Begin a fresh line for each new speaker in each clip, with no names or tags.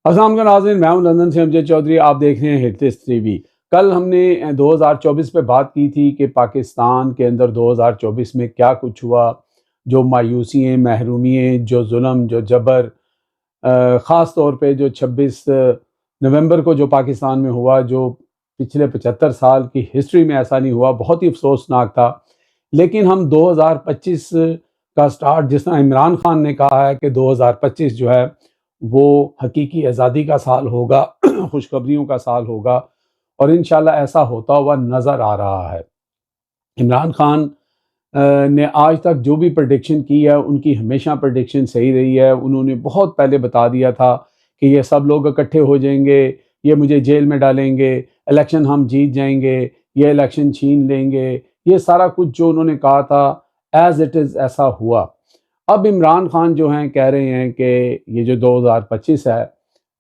السلام علیکم ناظرین، میں ہوں لندن سے امجد چودھری، آپ دیکھ رہے ہیں ہیریٹیج ٹی وی۔ کل ہم نے 2024 پہ بات کی تھی کہ پاکستان کے اندر 2024 میں کیا کچھ ہوا، جو مایوسیاں، محرومیاں، جو ظلم، جو جبر، خاص طور پہ جو 26 نومبر کو جو پاکستان میں ہوا، جو پچھلے 75 سال کی ہسٹری میں ایسا نہیں ہوا، بہت ہی افسوسناک تھا۔ لیکن ہم 2025 کا سٹارٹ، جس طرح عمران خان نے کہا ہے کہ 2025 جو ہے وہ حقیقی آزادی کا سال ہوگا، خوشخبریوں کا سال ہوگا، اور انشاءاللہ ایسا ہوتا ہوا نظر آ رہا ہے۔ عمران خان نے آج تک جو بھی پریڈکشن کی ہے، ان کی ہمیشہ پریڈکشن صحیح رہی ہے۔ انہوں نے بہت پہلے بتا دیا تھا کہ یہ سب لوگ اکٹھے ہو جائیں گے، یہ مجھے جیل میں ڈالیں گے، الیکشن ہم جیت جائیں گے، یہ الیکشن چھین لیں گے، یہ سارا کچھ جو انہوں نے کہا تھا ایز اٹ از ایسا ہوا۔ اب عمران خان جو ہیں کہہ رہے ہیں کہ یہ جو 2025 ہے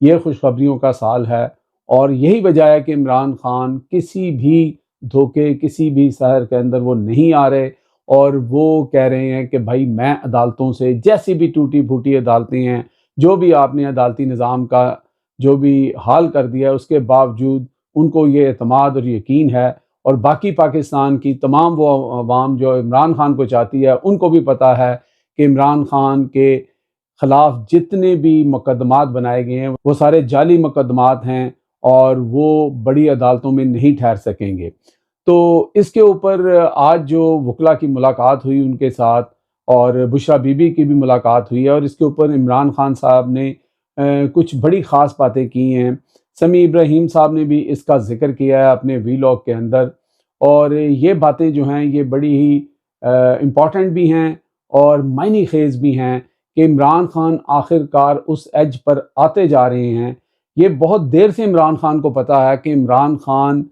یہ خوشخبریوں کا سال ہے، اور یہی وجہ ہے کہ عمران خان کسی بھی دھوکے، کسی بھی سحر کے اندر وہ نہیں آ رہے، اور وہ کہہ رہے ہیں کہ بھائی میں عدالتوں سے، جیسی بھی ٹوٹی پھوٹی عدالتیں ہیں، جو بھی آپ نے عدالتی نظام کا جو بھی حال کر دیا ہے، اس کے باوجود ان کو یہ اعتماد اور یقین ہے، اور باقی پاکستان کی تمام وہ عوام جو عمران خان کو چاہتی ہے، ان کو بھی پتہ ہے کہ عمران خان کے خلاف جتنے بھی مقدمات بنائے گئے ہیں وہ سارے جعلی مقدمات ہیں، اور وہ بڑی عدالتوں میں نہیں ٹھہر سکیں گے۔ تو اس کے اوپر آج جو وکلا کی ملاقات ہوئی ان کے ساتھ، اور بشرا بی بی کی بھی ملاقات ہوئی ہے، اور اس کے اوپر عمران خان صاحب نے کچھ بڑی خاص باتیں کی ہیں۔ سمیع ابراہیم صاحب نے بھی اس کا ذکر کیا ہے اپنے ویلاگ کے اندر، اور یہ باتیں جو ہیں یہ بڑی ہی امپورٹنٹ بھی ہیں اور معنی خیز بھی ہیں کہ عمران خان آخر کار اس ایج پر آتے جا رہے ہیں۔ یہ بہت دیر سے عمران خان کو پتا ہے کہ عمران خان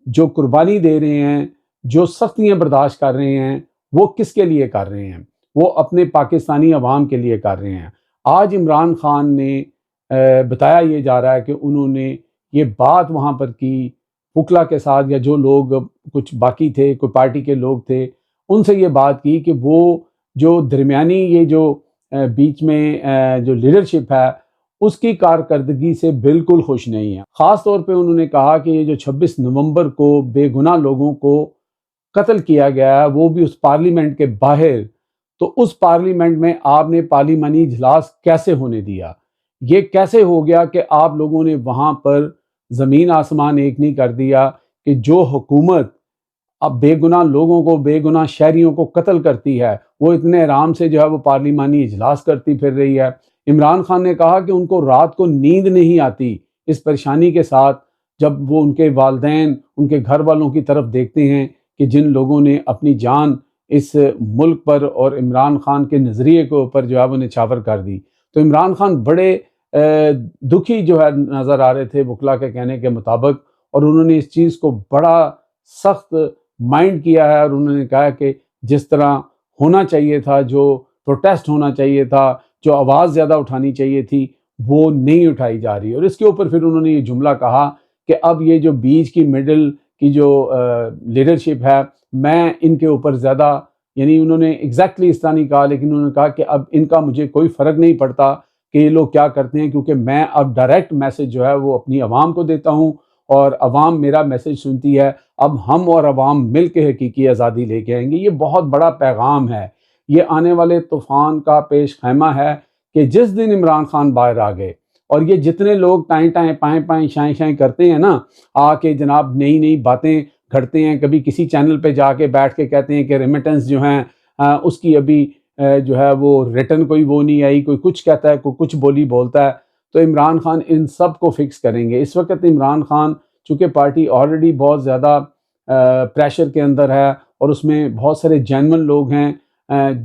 جو قربانی دے رہے ہیں، جو سختیاں برداشت کر رہے ہیں، وہ کس کے لیے کر رہے ہیں؟ وہ اپنے پاکستانی عوام کے لیے کر رہے ہیں۔ آج عمران خان نے بتایا یہ جا رہا ہے کہ انہوں نے یہ بات وہاں پر کی وکلا کے ساتھ، یا جو لوگ کچھ باقی تھے، کوئی پارٹی کے لوگ تھے، ان سے یہ بات کی کہ وہ جو درمیانی یہ جو بیچ میں جو لیڈرشپ ہے اس کی کارکردگی سے بالکل خوش نہیں ہے۔ خاص طور پہ انہوں نے کہا کہ یہ جو 26 نومبر کو بے گناہ لوگوں کو قتل کیا گیا ہے، وہ بھی اس پارلیمنٹ کے باہر، تو اس پارلیمنٹ میں آپ نے پارلیمانی اجلاس کیسے ہونے دیا؟ یہ کیسے ہو گیا کہ آپ لوگوں نے وہاں پر زمین آسمان ایک نہیں کر دیا کہ جو حکومت اب بے گناہ لوگوں کو، بے گناہ شہریوں کو قتل کرتی ہے، وہ اتنے آرام سے جو ہے وہ پارلیمانی اجلاس کرتی پھر رہی ہے۔ عمران خان نے کہا کہ ان کو رات کو نیند نہیں آتی اس پریشانی کے ساتھ، جب وہ ان کے والدین، ان کے گھر والوں کی طرف دیکھتے ہیں کہ جن لوگوں نے اپنی جان اس ملک پر اور عمران خان کے نظریے کے اوپر جو ہے وہ نچھاور کر دی۔ تو عمران خان بڑے دکھی جو ہے نظر آ رہے تھے وکلا کے کہنے کے مطابق، اور انہوں نے اس چیز کو بڑا سخت مائنڈ کیا ہے، اور انہوں نے کہا کہ جس طرح ہونا چاہیے تھا، جو پروٹیسٹ ہونا چاہیے تھا، جو آواز زیادہ اٹھانی چاہیے تھی، وہ نہیں اٹھائی جا رہی۔ اور اس کے اوپر پھر انہوں نے یہ جملہ کہا کہ اب یہ جو بیچ کی مڈل کی جو لیڈرشپ ہے، میں ان کے اوپر زیادہ، یعنی انہوں نے ایگزیکٹلی اس طرح نہیں کہا، لیکن انہوں نے کہا کہ اب ان کا مجھے کوئی فرق نہیں پڑتا کہ یہ لوگ کیا کرتے ہیں، کیونکہ میں اب ڈائریکٹ میسج جو ہے وہ اپنی عوام کو دیتا ہوں، اور عوام میرا میسج سنتی ہے۔ اب ہم اور عوام مل کے حقیقی آزادی لے کے آئیں گے۔ یہ بہت بڑا پیغام ہے، یہ آنے والے طوفان کا پیش خیمہ ہے کہ جس دن عمران خان باہر آ گئے، اور یہ جتنے لوگ ٹائیں ٹائیں پائیں پائیں شائیں شائیں کرتے ہیں نا، آ کے جناب نئی نئی باتیں گھڑتے ہیں، کبھی کسی چینل پہ جا کے بیٹھ کے کہتے ہیں کہ ریمیٹنس جو ہیں اس کی ابھی جو ہے وہ ریٹرن کوئی وہ نہیں آئی، کوئی کچھ کہتا ہے، کوئی کچھ بولی بولتا ہے، تو عمران خان ان سب کو فکس کریں گے۔ اس وقت عمران خان چونکہ پارٹی آلریڈی بہت زیادہ پریشر کے اندر ہے، اور اس میں بہت سارے جینون لوگ ہیں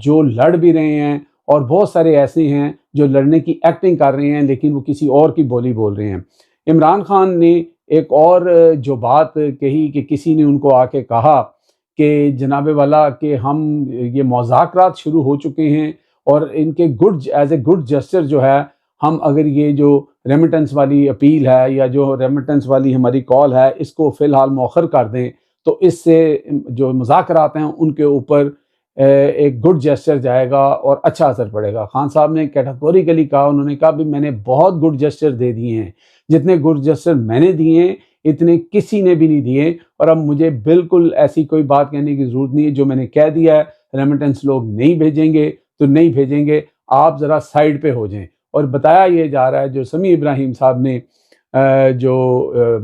جو لڑ بھی رہے ہیں، اور بہت سارے ایسے ہیں جو لڑنے کی ایکٹنگ کر رہے ہیں لیکن وہ کسی اور کی بولی بول رہے ہیں۔ عمران خان نے ایک اور جو بات کہی کہ کسی نے ان کو آ کے کہا کہ جناب والا کہ ہم یہ مذاکرات شروع ہو چکے ہیں، اور ان کے ایز اے گڈ جسچر جو ہے، ہم اگر یہ جو ریمیٹنس والی اپیل ہے یا جو ریمیٹنس والی ہماری کال ہے اس کو فی الحال مؤخر کر دیں، تو اس سے جو مذاکرات ہیں ان کے اوپر ایک گڈ جیسچر جائے گا اور اچھا اثر پڑے گا۔ خان صاحب نے کیٹاگوریکلی کہا، انہوں نے کہا بھی میں نے بہت گڈ جیسچر دے دیے ہیں، جتنے گڈ جیسچر میں نے دیے ہیں اتنے کسی نے بھی نہیں دیے، اور اب مجھے بالکل ایسی کوئی بات کہنے کی ضرورت نہیں ہے، جو میں نے کہہ دیا ہے ریمیٹنس لوگ نہیں بھیجیں گے تو نہیں بھیجیں گے، آپ ذرا سائڈ پہ ہو جائیں۔ اور بتایا یہ جا رہا ہے، جو سمیع ابراہیم صاحب نے جو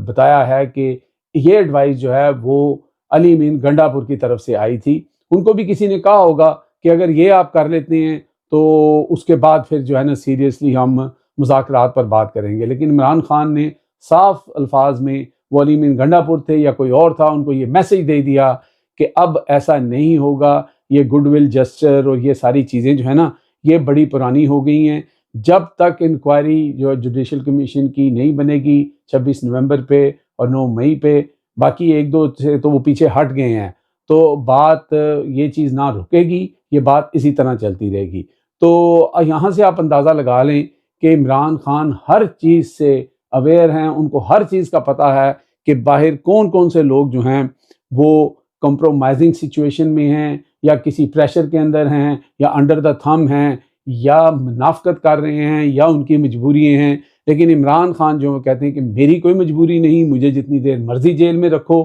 بتایا ہے کہ یہ ایڈوائس جو ہے وہ علی امین گنڈا پور کی طرف سے آئی تھی، ان کو بھی کسی نے کہا ہوگا کہ اگر یہ آپ کر لیتے ہیں تو اس کے بعد پھر جو ہے نا سیریسلی ہم مذاکرات پر بات کریں گے، لیکن عمران خان نے صاف الفاظ میں، وہ علی امین گنڈا پور تھے یا کوئی اور تھا، ان کو یہ میسج دے دیا کہ اب ایسا نہیں ہوگا، یہ گڈ ول جسچر اور یہ ساری چیزیں جو ہے نا یہ بڑی پرانی ہو گئی ہیں، جب تک انکوائری جو جوڈیشل کمیشن کی نہیں بنے گی 26 نومبر پہ اور 9 مئی پہ، باقی ایک دو سے تو وہ پیچھے ہٹ گئے ہیں، تو بات یہ چیز نہ رکے گی، یہ بات اسی طرح چلتی رہے گی۔ تو یہاں سے آپ اندازہ لگا لیں کہ عمران خان ہر چیز سے اویئر ہیں، ان کو ہر چیز کا پتہ ہے کہ باہر کون کون سے لوگ جو ہیں وہ کمپرومائزنگ سچویشن میں ہیں، یا کسی پریشر کے اندر ہیں، یا انڈر دا تھم ہیں، یا منافقت کر رہے ہیں، یا ان کی مجبوریاں ہیں۔ لیکن عمران خان جو کہتے ہیں کہ میری کوئی مجبوری نہیں، مجھے جتنی دیر مرضی جیل میں رکھو،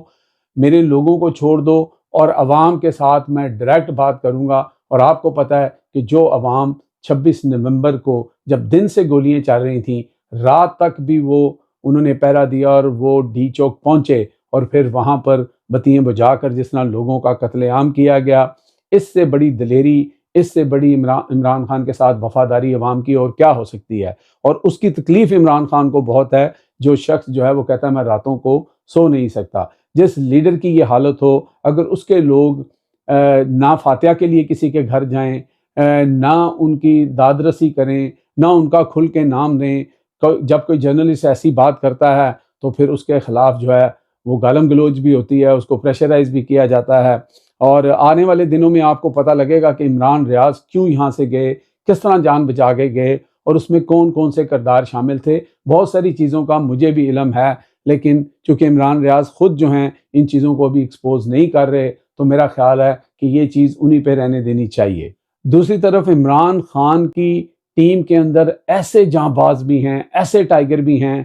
میرے لوگوں کو چھوڑ دو، اور عوام کے ساتھ میں ڈائریکٹ بات کروں گا۔ اور آپ کو پتہ ہے کہ جو عوام 26 نومبر کو جب دن سے گولیاں چل رہی تھیں، رات تک بھی وہ انہوں نے پہرا دیا، اور وہ ڈی چوک پہنچے اور پھر وہاں پر بتیاں بجھا کر جس طرح لوگوں کا قتل عام کیا گیا، اس سے بڑی دلیری، اس سے بڑی عمران خان کے ساتھ وفاداری عوام کی اور کیا ہو سکتی ہے۔ اور اس کی تکلیف عمران خان کو بہت ہے، جو شخص جو ہے وہ کہتا ہے میں راتوں کو سو نہیں سکتا۔ جس لیڈر کی یہ حالت ہو، اگر اس کے لوگ نہ فاتحہ کے لیے کسی کے گھر جائیں، نہ ان کی داد رسی کریں، نہ ان کا کھل کے نام لیں، جب کوئی جرنلسٹ ایسی بات کرتا ہے تو پھر اس کے خلاف جو ہے وہ گالم گلوچ بھی ہوتی ہے، اس کو پریشرائز بھی کیا جاتا ہے۔ اور آنے والے دنوں میں آپ کو پتہ لگے گا کہ عمران ریاض کیوں یہاں سے گئے، کس طرح جان بچا کے گئے، اور اس میں کون کون سے کردار شامل تھے۔ بہت ساری چیزوں کا مجھے بھی علم ہے، لیکن چونکہ عمران ریاض خود جو ہیں ان چیزوں کو بھی ایکسپوز نہیں کر رہے، تو میرا خیال ہے کہ یہ چیز انہی پہ رہنے دینی چاہیے۔ دوسری طرف عمران خان کی ٹیم کے اندر ایسے جاں باز بھی ہیں، ایسے ٹائیگر بھی ہیں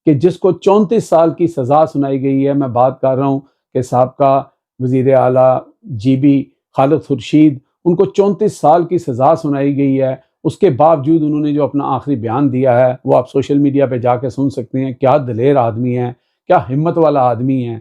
کہ جس کو 34 سال کی سزا سنائی گئی ہے۔ میں بات کر رہا ہوں کہ سابقہ وزیر اعلیٰ جی بی خالد خورشید، ان کو 34 سال کی سزا سنائی گئی ہے، اس کے باوجود انہوں نے جو اپنا آخری بیان دیا ہے وہ آپ سوشل میڈیا پہ جا کے سن سکتے ہیں۔ کیا دلیر آدمی ہے، کیا ہمت والا آدمی ہے،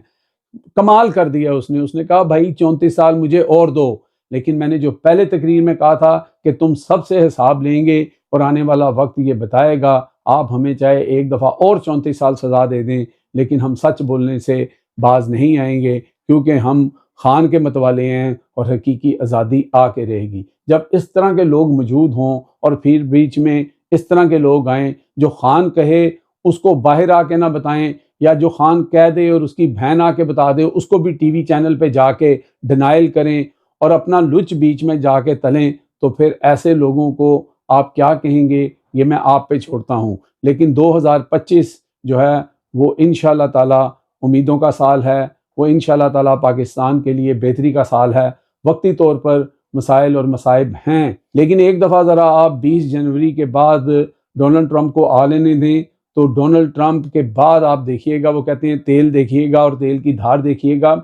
کمال کر دیا اس نے کہا بھائی 34 سال مجھے اور دو، لیکن میں نے جو پہلے تقریر میں کہا تھا کہ تم سب سے حساب لیں گے اور آنے والا وقت یہ بتائے گا، آپ ہمیں چاہے ایک دفعہ اور 34 سال سزا دے دیں لیکن ہم سچ بولنے سے باز نہیں آئیں گے، کیونکہ ہم خان کے متوالے ہیں اور حقیقی آزادی آ کے رہے گی۔ جب اس طرح کے لوگ موجود ہوں اور پھر بیچ میں اس طرح کے لوگ آئیں جو خان کہے اس کو باہر آ کے نہ بتائیں، یا جو خان کہہ دے اور اس کی بہن آ کے بتا دے اس کو بھی ٹی وی چینل پہ جا کے ڈینائل کریں اور اپنا لچ بیچ میں جا کے تلیں، تو پھر ایسے لوگوں کو آپ کیا کہیں گے یہ میں آپ پہ چھوڑتا ہوں۔ لیکن 2025 جو ہے وہ انشاءاللہ تعالی امیدوں کا سال ہے، وہ انشاءاللہ تعالی پاکستان کے لیے بہتری کا سال ہے۔ وقتی طور پر مسائل اور مصائب ہیں، لیکن ایک دفعہ ذرا آپ 20 جنوری کے بعد ڈونلڈ ٹرمپ کو آ لینے دیں، تو ڈونلڈ ٹرمپ کے بعد آپ دیکھیے گا، وہ کہتے ہیں تیل دیکھیے گا اور تیل کی دھار دیکھیے گا،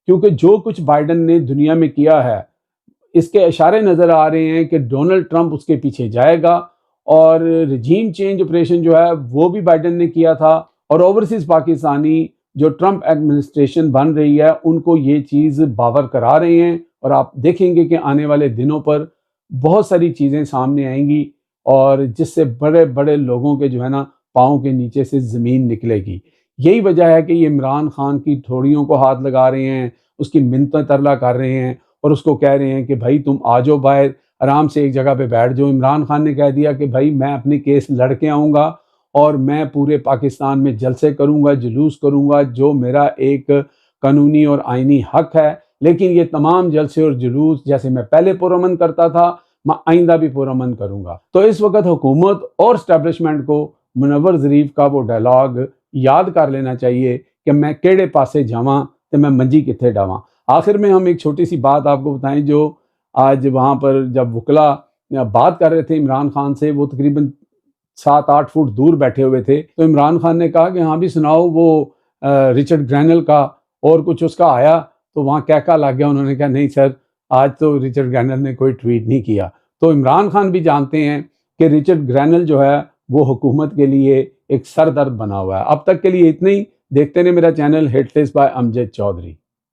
کیونکہ جو کچھ بائیڈن نے دنیا میں کیا ہے اس کے اشارے نظر آ رہے ہیں کہ ڈونلڈ ٹرمپ اس کے پیچھے جائے گا، اور رجیم چینج آپریشن جو ہے وہ بھی بائیڈن نے کیا تھا، اور اوورسیز پاکستانی جو ٹرمپ ایڈمنسٹریشن بن رہی ہے ان کو یہ چیز باور کرا رہے ہیں، اور آپ دیکھیں گے کہ آنے والے دنوں پر بہت ساری چیزیں سامنے آئیں گی، اور جس سے بڑے بڑے لوگوں کے جو ہے نا پاؤں کے نیچے سے زمین نکلے گی۔ یہی وجہ ہے کہ یہ عمران خان کی تھوڑیوں کو ہاتھ لگا رہے ہیں، اس کی منتیں ترلا کر رہے ہیں، اور اس کو کہہ رہے ہیں کہ بھائی تم آ جاؤ باہر، آرام سے ایک جگہ پہ بیٹھ جاؤ۔ عمران خان نے کہہ دیا کہ بھائی میں اپنے کیس لڑ کے آؤں گا، اور میں پورے پاکستان میں جلسے کروں گا، جلوس کروں گا، جو میرا ایک قانونی اور آئینی حق ہے، لیکن یہ تمام جلسے اور جلوس جیسے میں پہلے پرامن کرتا تھا میں آئندہ بھی پرامن کروں گا۔ تو اس وقت حکومت اور اسٹیبلشمنٹ کو منور ظریف کا وہ ڈائلاگ یاد کر لینا چاہیے کہ میں کیڑے پاسے جاواں تے میں منجی کتھے ڈاواں۔ آخر میں ہم ایک چھوٹی سی بات آپ کو بتائیں، جو آج وہاں پر جب وکلا بات کر رہے تھے عمران خان سے، وہ تقریباً 7-8 فٹ دور بیٹھے ہوئے تھے، تو عمران خان نے کہا کہ ہاں بھی سناؤ وہ رچرڈ گرینل کا اور کچھ اس کا آیا، تو وہاں کہا لگ گیا، انہوں نے کہا نہیں سر آج تو رچرڈ گرینل نے کوئی ٹویٹ نہیں کیا۔ تو عمران خان بھی جانتے ہیں کہ رچرڈ گرینل جو ہے وہ حکومت کے لیے ایک سر درد بنا ہوا ہے۔ اب تک کے لیے اتنا ہی، دیکھتے رہیں میرا channel head list by Amjad Chaudhry.